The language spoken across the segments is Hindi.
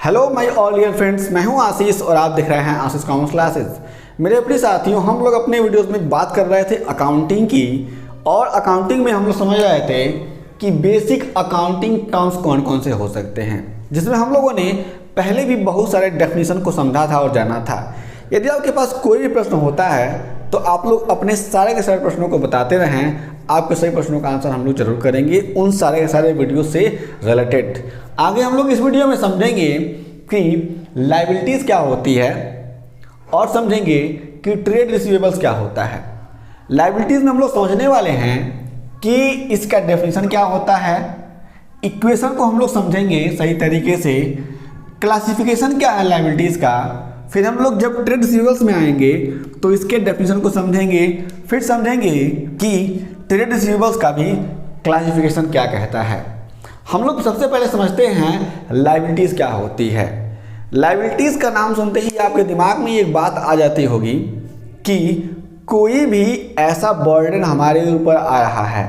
Hello my all dear friends, मैं हूं आशीष और आप देख रहे हैं आशीष कॉमर्स क्लासेस। मेरे अपने साथियों, हम लोग अपने वीडियोस में बात कर रहे थे अकाउंटिंग की, और अकाउंटिंग में हम लोग समझ रहे थे कि बेसिक अकाउंटिंग टर्म्स कौन कौन से हो सकते हैं, जिसमें हम लोगों ने पहले भी बहुत सारे डेफिनेशन को समझा था और जाना था। यदि आपके पास कोई भी प्रश्न होता है तो आप लोग अपने सारे के सारे प्रश्नों को बताते रहें, आपके सही प्रश्नों का आंसर हम लोग जरूर करेंगे उन सारे के सारे वीडियो से रिलेटेड। आगे हम लोग इस वीडियो में समझेंगे कि लायबिलिटीज़ क्या होती है और समझेंगे कि ट्रेड रिसीवेबल्स क्या होता है। लायबिलिटीज़ में हम लोग समझने वाले हैं कि इसका डेफिनेशन क्या होता है, इक्वेशन को हम लोग समझेंगे सही तरीके से, क्लासिफिकेशन क्या है लायबिलिटीज़ का, फिर हम लोग जब ट्रेड रिसीवेबल्स में आएंगे तो इसके डेफिनेशन को समझेंगे, फिर समझेंगे कि ट्रेड रिसीवेबल्स का भी क्लासिफिकेशन क्या कहता है। हम लोग सबसे पहले समझते हैं लायबिलिटीज़ क्या होती है। लायबिलिटीज़ का नाम सुनते ही आपके दिमाग में एक बात आ जाती होगी कि कोई भी ऐसा बर्डन हमारे ऊपर आ रहा है,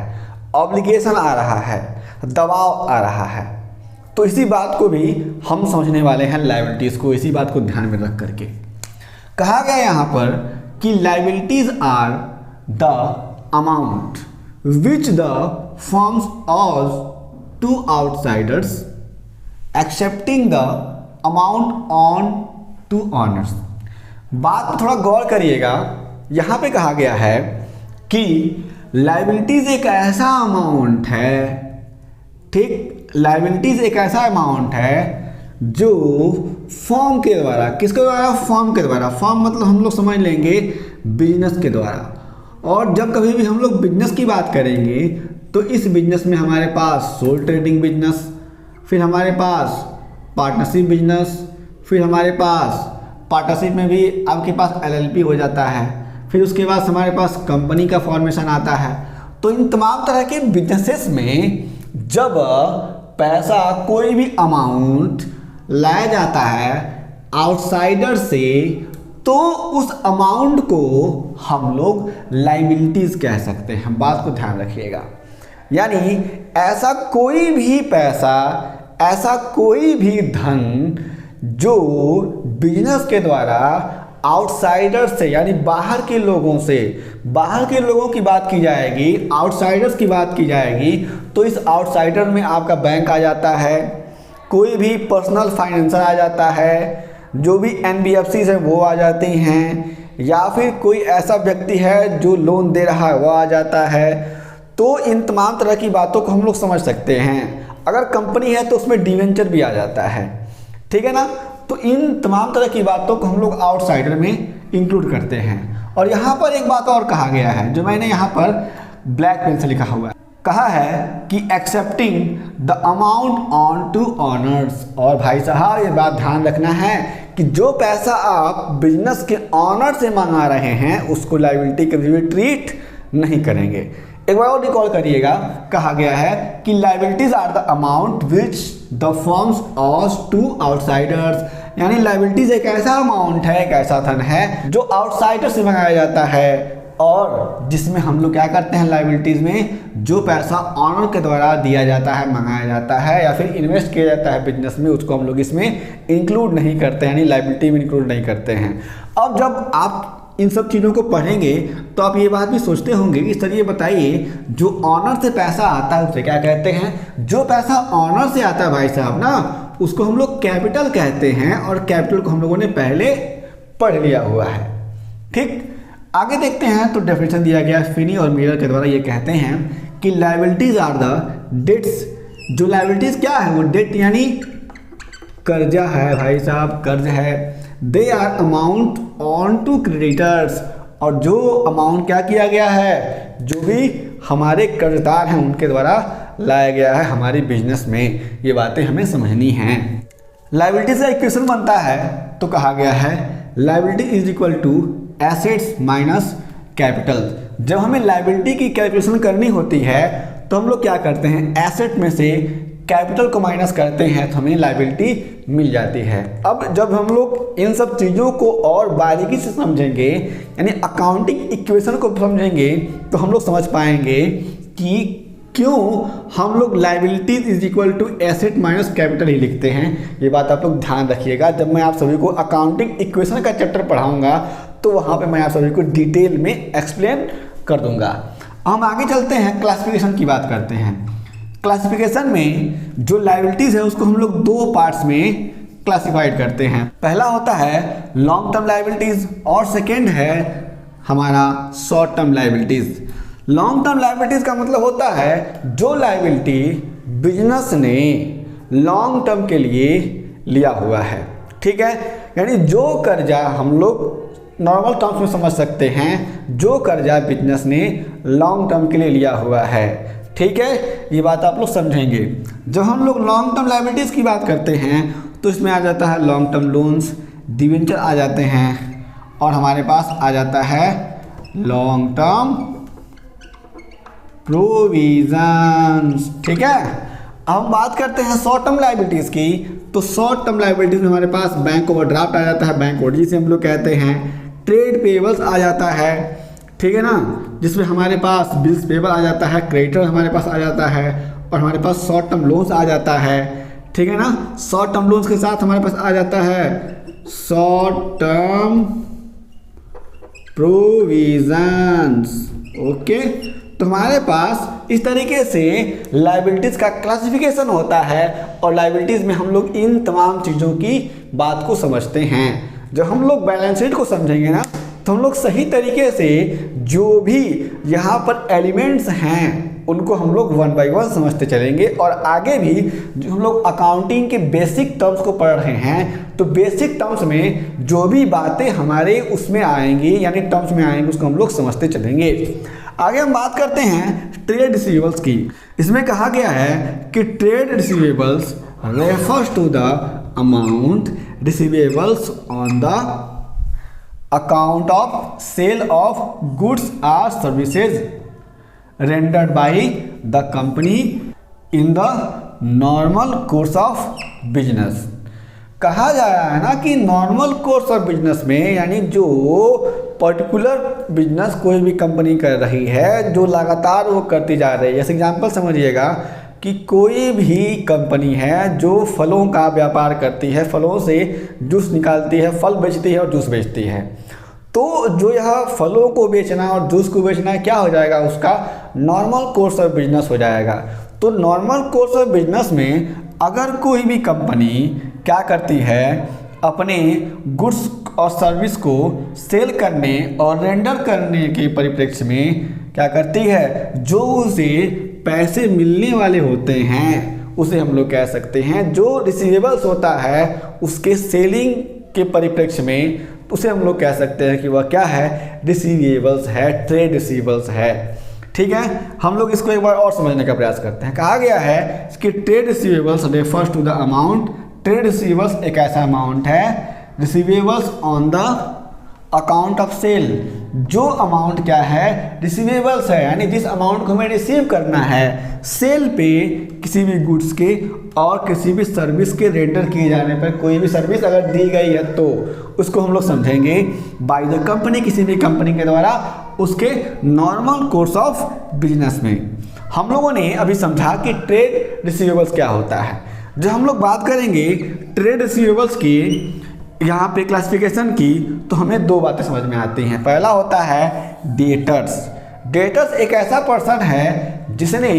ऑब्लिगेशन आ रहा है, दबाव आ रहा है। तो इसी बात को भी हम समझने वाले हैं, लायबिलिटीज़ को, इसी बात को ध्यान में रख करके कहा गया यहाँ पर कि liabilities are the amount which the firms owe to outsiders excepting the amount on to owners. बात पर थोड़ा गौर करिएगा, यहाँ पे कहा गया है कि लायबिलिटीज़ एक ऐसा अमाउंट है, ठीक, लायबिलिटीज़ एक ऐसा अमाउंट है जो फर्म के द्वारा, किसके द्वारा, फर्म के द्वारा, फर्म मतलब हम लोग समझ लेंगे बिजनेस के द्वारा। और जब कभी भी हम लोग बिजनेस की बात करेंगे तो इस बिजनेस में हमारे पास सोल ट्रेडिंग बिजनेस, फिर हमारे पास पार्टनरशिप बिजनेस, फिर हमारे पास पार्टनरशिप में भी आपके पास एलएलपी हो जाता है, फिर उसके बाद हमारे पास कंपनी का फॉर्मेशन आता है। तो इन तमाम तरह के बिजनेसेस में जब पैसा, कोई भी अमाउंट लाया जाता है आउटसाइडर से, तो उस अमाउंट को हम लोग लायबिलिटीज़ कह सकते हैं। बात को ध्यान रखिएगा, यानी ऐसा कोई भी पैसा, ऐसा कोई भी धन जो बिजनेस के द्वारा आउटसाइडर से, यानी बाहर के लोगों से, बाहर के लोगों की बात की जाएगी, आउटसाइडर्स की बात की जाएगी, तो इस आउटसाइडर में आपका बैंक आ जाता है, कोई भी पर्सनल फाइनेंसर आ जाता है, जो भी एनबीएफसीज है वो आ जाती हैं, या फिर कोई ऐसा व्यक्ति है जो लोन दे रहा है वो आ जाता है। तो इन तमाम तरह की बातों को हम लोग समझ सकते हैं। अगर कंपनी है तो उसमें डिवेंचर भी आ जाता है, ठीक है ना। तो इन तमाम तरह की बातों को हम लोग आउटसाइडर में इंक्लूड करते हैं। और यहाँ पर एक बात और कहा गया है, जो मैंने यहाँ पर ब्लैक पेन से लिखा हुआ है, कहा है कि excepting the amount on to owners. और भाई साहब ये बात ध्यान रखना है कि जो पैसा आप बिजनेस के ऑनर से मंगा रहे हैं उसको लायबिलिटी के भी ट्रीट नहीं करेंगे। एक बार और रिकॉल करिएगा, कहा गया है कि liabilities are the amount which the firms owe to outsiders, यानी लायबिलिटीज एक ऐसा अमाउंट है, एक ऐसा धन है जो आउटसाइडर से मंगाया जाता है, और जिसमें हम लोग क्या करते हैं, लायबिलिटीज में जो पैसा ऑनर के द्वारा दिया जाता है, मंगाया जाता है या फिर इन्वेस्ट किया जाता है बिजनेस में, उसको हम लोग इसमें इंक्लूड नहीं करते हैं, यानी लायबिलिटी में इंक्लूड नहीं करते हैं। अब जब आप इन सब चीज़ों को पढ़ेंगे तो आप ये बात भी सोचते होंगे कि सर ये बताइए, जो ऑनर से पैसा आता है उसे क्या कहते हैं। जो पैसा ऑनर से आता है भाई साहब ना, उसको हम लोग कैपिटल कहते हैं, और कैपिटल को हम लोगों ने पहले पढ़ लिया हुआ है, ठीक। आगे देखते हैं तो डेफिनेशन दिया गया फिनी और मिलर के द्वारा, ये कहते हैं कि लायबिलिटीज आर द डेट्स। जो लायबिलिटीज क्या है, वो डेट यानी कर्जा है भाई साहब, कर्ज है। They are amount on to creditors, और जो अमाउंट क्या किया गया है, जो भी हमारे कर्जदार हैं उनके द्वारा लाया गया है हमारी बिजनेस में। ये बातें हमें समझनी हैं। लायबिलिटीज का इक्वेशन बनता है तो कहा गया है liability is equal to assets minus capital. जब हमें लायबिलिटी की कैलकुलेशन करनी होती है तो हम लोग क्या करते हैं, एसेट में से कैपिटल को माइनस करते हैं तो हमें लायबिलिटी मिल जाती है। अब जब हम लोग इन सब चीज़ों को और बारीकी से समझेंगे, यानी अकाउंटिंग इक्वेशन को समझेंगे, तो हम लोग समझ पाएंगे कि क्यों हम लोग liabilities is equal to asset minus capital ही लिखते हैं, ये बात आप लोग ध्यान रखिएगा। जब मैं आप सभी को अकाउंटिंग इक्वेशन का चैप्टर पढ़ाऊंगा तो वहाँ पे मैं आप सभी को डिटेल में एक्सप्लेन कर दूंगा। हम आगे चलते हैं, क्लासिफिकेशन की बात करते हैं। क्लासिफिकेशन में जो लाइबिलिटीज है उसको हम लोग दो पार्ट्स में क्लासिफाइड करते हैं। पहला होता है लॉन्ग टर्म लाइबिलिटीज और सेकेंड है हमारा short term liabilities. Long term liabilities का मतलब होता है जो लाइबिलिटी बिजनेस ने लॉन्ग टर्म के लिए लिया हुआ है, ठीक है। यानी जो कर्जा हम लोग नॉर्मल टर्म्स में समझ सकते हैं, जो कर्जा बिजनेस ने लॉन्ग टर्म के लिए लिया हुआ है, ठीक है। ये बात आप लोग समझेंगे। जब हम लोग लॉन्ग टर्म लाइबिलिटीज की बात करते हैं तो इसमें आ जाता है लॉन्ग टर्म लोन्स, डिवेंचर आ जाते हैं और हमारे पास आ जाता है लॉन्ग टर्म प्रोविजंस, ठीक है। अब हम बात करते हैं शॉर्ट टर्म लाइबिलिटीज की। तो शॉर्ट टर्म लाइबिलिटीज में हमारे पास बैंक ओवरड्राफ्ट आ जाता है, बैंक ओवरड्राफ्ट जिसे हम लोग कहते हैं। ट्रेड पेबल्स आ जाता है, ठीक है ना, जिसमें हमारे पास बिल्स पेबल आ जाता है, क्रेडिटर हमारे पास आ जाता है और हमारे पास शॉर्ट टर्म लोन्स आ जाता है, ठीक है ना। शॉर्ट टर्म लोन्स के साथ हमारे पास आ जाता है शॉर्ट टर्म प्रोविजंस, ओके। तो हमारे पास इस तरीके से लाइबिलिटीज का क्लासिफिकेशन होता है और लाइबिलिटीज में हम लोग इन तमाम चीज़ों की बात को समझते हैं। जब हम लोग बैलेंस शीट को समझेंगे ना तो हम लोग सही तरीके से जो भी यहाँ पर एलिमेंट्स हैं उनको हम लोग वन बाय वन समझते चलेंगे और आगे भी जो हम लोग अकाउंटिंग के बेसिक टर्म्स को पढ़ रहे हैं तो बेसिक टर्म्स में जो भी बातें हमारे उसमें आएंगी यानी टर्म्स में आएंगी उसको हम लोग समझते चलेंगे। आगे हम बात करते हैं ट्रेड रिसीवेबल्स की। इसमें कहा गया है कि trade receivables refers to the amount receivables on the account of sale of goods और services rendered by the company in the normal course of business। कहा जा रहा है ना कि नॉर्मल कोर्स ऑफ बिजनेस में यानी जो पर्टिकुलर बिजनेस कोई भी कंपनी कर रही है जो लगातार वो करती जा रही है। जैसे एग्जांपल समझिएगा कि कोई भी कंपनी है जो फलों का व्यापार करती है, फलों से जूस निकालती है, फल बेचती है और जूस बेचती है। तो जो यह फलों को बेचना और जूस को बेचना क्या हो जाएगा, उसका नॉर्मल कोर्स ऑफ बिजनेस हो जाएगा। तो नॉर्मल कोर्स ऑफ बिजनेस में अगर कोई भी कंपनी क्या करती है, अपने गुड्स और सर्विस को सेल करने और रेंडर करने के परिप्रेक्ष्य में क्या करती है, जो उसे पैसे मिलने वाले होते हैं उसे हम लोग कह सकते हैं, जो रिसीवेबल्स होता है उसके सेलिंग के परिप्रेक्ष्य में उसे हम लोग कह सकते हैं कि वह क्या है, रिसीवेबल्स है, ट्रेड रिसीवेबल्स है, ठीक है। हम लोग इसको एक बार और समझने का प्रयास करते हैं। कहा गया है कि trade receivables refers to the amount, trade receivables एक ऐसा अमाउंट है, receivables on the account of sale, जो अमाउंट क्या है, रिसीवेबल्स है, यानी जिस अमाउंट को हमें रिसीव करना है सेल पे किसी भी गुड्स के और किसी भी सर्विस के रेंडर किए जाने पर, कोई भी सर्विस अगर दी गई है तो उसको हम लोग समझेंगे बाय द कंपनी, किसी भी कंपनी के द्वारा उसके नॉर्मल कोर्स ऑफ बिजनेस में। हम लोगों ने अभी समझा कि ट्रेड रिसीवेबल्स क्या होता है। जब हम लोग बात करेंगे ट्रेड रिसीवेबल्स की यहाँ पे क्लासिफिकेशन की तो हमें दो बातें समझ में आती हैं। पहला होता है डेटर्स। डेटर्स एक ऐसा पर्सन है जिसने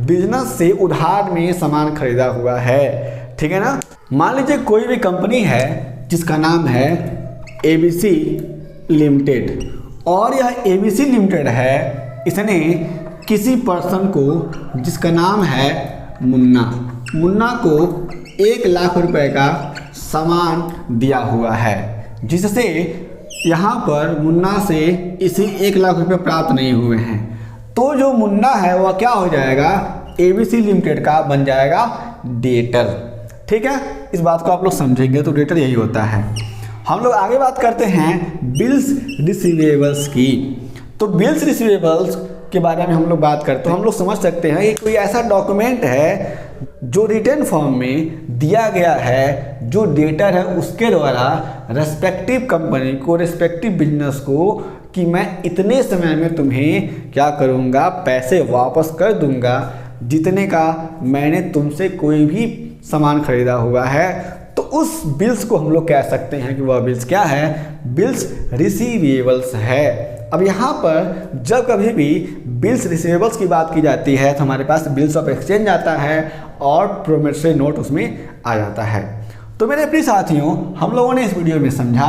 बिजनेस से उधार में सामान खरीदा हुआ है, ठीक है ना। मान लीजिए कोई भी कंपनी है जिसका नाम है ABC लिमिटेड और यह ABC लिमिटेड है, इसने किसी पर्सन को जिसका नाम है मुन्ना को 1 लाख रुपए का सामान दिया हुआ है, जिससे यहाँ पर मुन्ना से इसे 1 लाख रुपए प्राप्त नहीं हुए हैं। तो जो मुन्ना है वह क्या हो जाएगा, ABC लिमिटेड का बन जाएगा डेटर, ठीक है। इस बात को आप लोग समझेंगे तो डेटर यही होता है। हम लोग आगे बात करते हैं बिल्स रिसीवेबल्स की। तो बिल्स रिसीवेबल्स के बारे में हम लोग बात करते हैं, हम लोग समझ सकते हैं कि कोई ऐसा डॉक्यूमेंट है जो रिटन फॉर्म में दिया गया है, जो डेटर है उसके द्वारा रेस्पेक्टिव कंपनी को, रेस्पेक्टिव बिजनेस को कि मैं इतने समय में तुम्हें क्या करूँगा, पैसे वापस कर दूंगा, जितने का मैंने तुमसे कोई भी सामान खरीदा हुआ है, तो उस बिल्स को हम लोग कह सकते हैं कि वह बिल्स क्या है, बिल्स रिसीवेबल्स है। अब यहाँ पर जब कभी भी बिल्स रिसीवेबल्स की बात की जाती है तो हमारे पास बिल्स ऑफ एक्सचेंज आता है और प्रोमिसरी नोट उसमें आ जाता है। तो मेरे प्रिय साथियों, हम लोगों ने इस वीडियो में समझा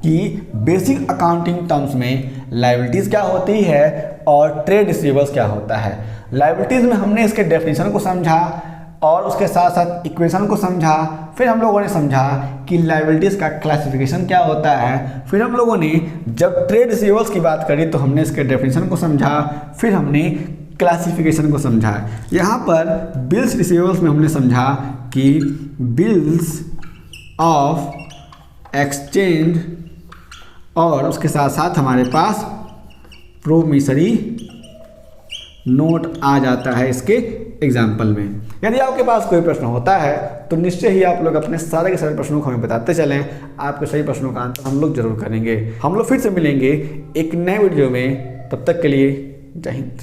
कि बेसिक अकाउंटिंग टर्म्स में लायबिलिटीज़ क्या होती है और ट्रेड रिसीवेबल्स क्या होता है। लायबिलिटीज़ में हमने इसके डेफिनेशन को समझा और उसके साथ साथ इक्वेशन को समझा। फिर हम लोगों ने समझा कि लायबिलिटीज़ का क्लासिफिकेशन क्या होता है। फिर हम लोगों ने जब ट्रेड रिसीवेबल्स की बात करी तो हमने इसके डेफिनेशन को समझा, फिर हमने क्लासिफिकेशन को समझा। यहाँ पर बिल्स रिसीवेबल्स में हमने समझा कि बिल्स ऑफ एक्सचेंज और उसके साथ साथ हमारे पास प्रोमिसरी नोट आ जाता है इसके एग्जाम्पल में। यदि आपके पास कोई प्रश्न होता है तो निश्चय ही आप लोग अपने सारे के सारे प्रश्नों को हमें बताते चलें। आपके सही प्रश्नों का आंसर हम लोग जरूर करेंगे। हम लोग फिर से मिलेंगे एक नए वीडियो में, तब तक के लिए जय हिंद।